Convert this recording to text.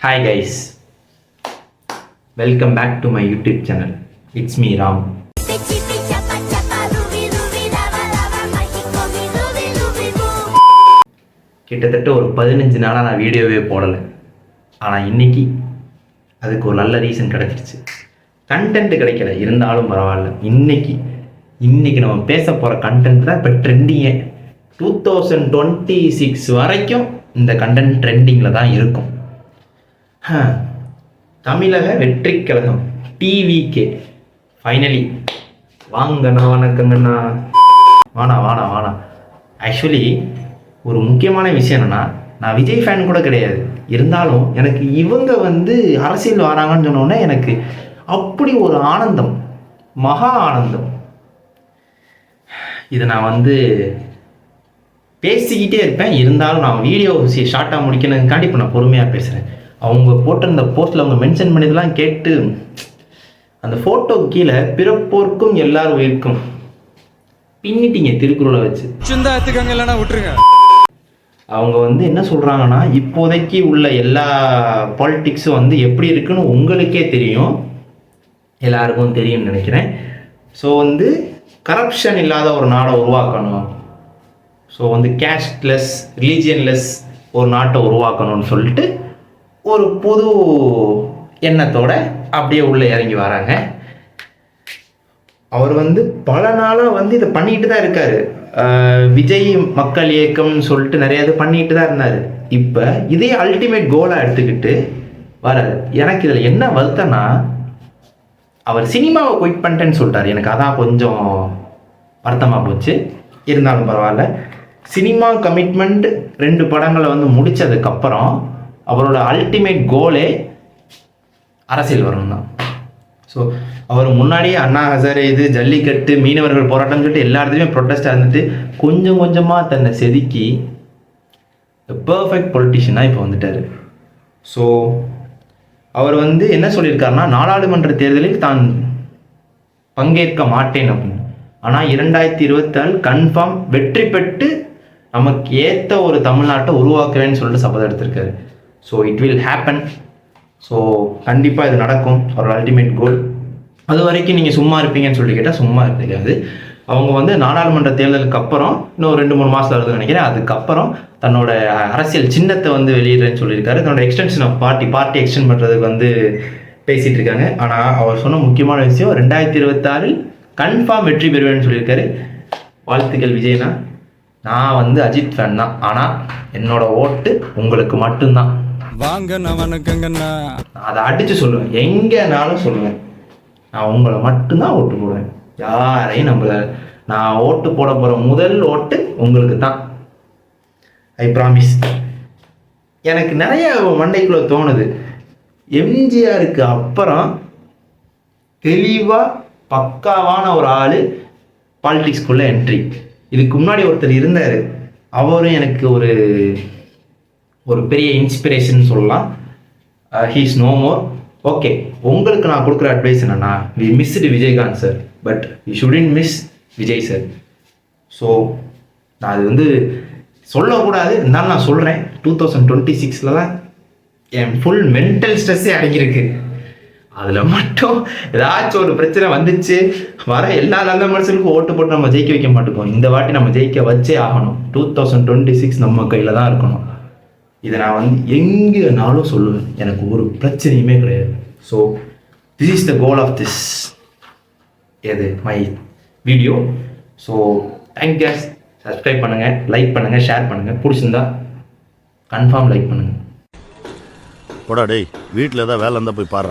Hi guys, welcome back to my YouTube channel. It's me Ram. கிட்டத்தட்ட ஒரு 15 நாளாக நான் வீடியோவே போடலை. ஆனால் இன்னைக்கு அதுக்கு ஒரு நல்ல ரீசன் கிடச்சிருச்சு. கண்டென்ட் கிடைக்கல, இருந்தாலும் பரவாயில்ல. இன்னைக்கு நம்ம பேச போகிற கண்டென்ட் தான் இப்போ ட்ரெண்டிங்கே. 2026 வரைக்கும் இந்த கண்டென்ட் ட்ரெண்டிங்கில் தான் இருக்கும். தமிழக வெற்றி கழகம் டிவிகே ஃபைனலி வாங்கண்ணா, வணக்கங்கண்ணா. வாணா. ஆக்சுவலி ஒரு முக்கியமான விஷயம் என்னென்னா, நான் விஜய் ஃபேன் கூட கிடையாது. இருந்தாலும் எனக்கு இவங்க அரசியல் வராங்கன்னு சொன்னோன்னே எனக்கு அப்படி ஒரு ஆனந்தம், மகா ஆனந்தம். இதை நான் பேசிக்கிட்டே இருப்பேன். இருந்தாலும் நான் வீடியோ ஷார்ட்டாக முடிக்கணுங்காண்டி இப்போ நான் பொறுமையாக பேசுகிறேன். அவங்க போட்டிருந்த போஸ்ட்டில் அவங்க மென்ஷன் பண்ணியதெல்லாம் கேட்டு அந்த ஃபோட்டோ கீழே பிறப்போர்க்கும் எல்லாரும் உயிர்க்கும் பின்னிட்டீங்க திருக்குறளை வச்சு. இல்லைன்னா விட்டுருங்க. அவங்க என்ன சொல்கிறாங்கன்னா, இப்போதைக்கு உள்ள எல்லா பாலிட்டிக்ஸும் எப்படி இருக்குன்னு உங்களுக்கே தெரியும், எல்லாருக்கும் தெரியும்னு நினைக்கிறேன். ஸோ கரப்ஷன் இல்லாத ஒரு நாடை உருவாக்கணும். ஸோ கேஸ்ட்லெஸ், ரிலீஜியன்லெஸ் ஒரு நாட்டை உருவாக்கணும்னு சொல்லிட்டு ஒரு புது எண்ணத்தோட அப்படியே உள்ளே இறங்கி வராங்க. அவர் பல நாளாக இதை பண்ணிக்கிட்டு தான் இருக்காரு. விஜய் மக்கள் இயக்கம்னு சொல்லிட்டு நிறைய இது பண்ணிக்கிட்டு தான் இருந்தார். இப்போ இதே அல்டிமேட் கோலாக எடுத்துக்கிட்டு வராரு. எனக்கு இதில் என்ன வருத்தம்னா, அவர் சினிமாவை குயிட் பண்ணிட்டேன்னு சொல்லிட்டார். எனக்கு அதான் கொஞ்சம் வருத்தமாக போச்சு. இருந்தாலும் பரவாயில்ல. சினிமா கமிட்மெண்ட் 2 படங்களை முடித்ததுக்கப்புறம் அவரோட அல்டிமேட் கோலே அரசியல் வரணும் தான். ஸோ அவர் முன்னாடியே அண்ணா ஹசாரே இது ஜல்லிக்கட்டு, மீனவர்கள் போராட்டம்னு சொல்லிட்டு எல்லா இடத்துலையுமே ப்ரொட்டஸ்டாக இருந்துட்டு கொஞ்சம் கொஞ்சமாக தன்னை செதுக்கி பெர்ஃபெக்ட் பொலிட்டிஷியனாக இப்போ வந்துட்டார். ஸோ அவர் என்ன சொல்லியிருக்காருன்னா, நாடாளுமன்ற தேர்தலில் தான் பங்கேற்க மாட்டேன் அப்படின்னு. ஆனால் 2024 கன்ஃபார்ம் வெற்றி பெற்று நமக்கு ஏற்ற ஒரு தமிழ்நாட்டை உருவாக்குவேன்னு சொல்லிட்டு சபதம் எடுத்திருக்காரு. So it will happen. So கண்டிப்பாக இது நடக்கும், அவரோட அல்டிமேட் கோல். அது வரைக்கும் நீங்கள் சும்மா இருப்பீங்கன்னு சொல்லி கேட்டால் சும்மா இருக்காது. அவங்க நாடாளுமன்ற தேர்தலுக்கு அப்புறம் இன்னும் 2-3 மாதம் வருதுன்னு நினைக்கிறேன். அதுக்கப்புறம் தன்னோட அரசியல் சின்னத்தை வெளியிடுறேன்னு சொல்லியிருக்காரு. தன்னோட எக்ஸ்டென்ஷன் ஆஃப் பார்ட்டி எக்ஸ்டென்ட் பண்ணுறதுக்கு பேசிகிட்டு இருக்காங்க. ஆனால் அவர் சொன்ன முக்கியமான விஷயம், 2026 கன்ஃபார்ம் வெற்றி பெறுவேன்னு சொல்லியிருக்காரு. வாழ்த்துக்கள் விஜய்னா. நான் அஜித் ஃபேன் தான். ஆனால் என்னோட ஓட்டு உங்களுக்கு மட்டும்தான். வாங்கண்ணா, வணக்கங்கண்ணா. நான் அதை அடித்து சொல்லுவேன், எங்கேனாலும் சொல்லுவேன். நான் உங்களை மட்டும்தான் ஓட்டு போடுவேன், யாரையும் நம்பல. நான் ஓட்டு போட போகிற முதல் ஓட்டு உங்களுக்கு தான், ஐ ப்ராமிஸ். எனக்கு நிறைய மண்டைக்குள்ளே தோணுது, எம்ஜிஆருக்கு அப்புறம் தெளிவாக பக்காவான ஒரு ஆள் பாலிடிக்ஸ்குள்ளே என்ட்ரி. இதுக்கு முன்னாடி ஒருத்தர் இருந்தார், அவரும் எனக்கு ஒரு பெரிய இன்ஸ்பிரேஷன் சொல்லலாம். He is no more. Okay, உங்களுக்கு நான் கொடுக்குற அட்வைஸ் என்னென்னா, we missed Vijayakanth sir, but we shouldn't miss Vijay sir. So நான் அது சொல்லக்கூடாது, இருந்தாலும் நான் சொல்கிறேன். 2026 தான் என் ஃபுல் மென்டல் ஸ்ட்ரெஸ்ஸே அடங்கியிருக்கு. அதில் மட்டும் ஏதாச்சும் ஒரு பிரச்சனை வந்துச்சு, வர எல்லா நல்ல மனுஷனுக்கும் ஓட்டு போட்டு நம்ம ஜெயிக்க வைக்க மாட்டோம். இந்த வாட்டி நம்ம ஜெயிக்க வச்சே ஆகணும். 2026 நம்ம கையில் தான் இருக்கணும். இதை நான் எங்கேனாலும் சொல்லுவேன், எனக்கு ஒரு பிரச்சனையுமே கிடையாது. So this is the goal of this my video. So thank guys. Subscribe பண்ணுங்கள், லைக் பண்ணுங்கள், ஷேர் பண்ணுங்கள். பிடிச்சிருந்தா கன்ஃபார்ம் லைக் பண்ணுங்கள். போடா டேய், வீட்டில் ஏதாவது வேலை இருந்தால் போய் பாரு.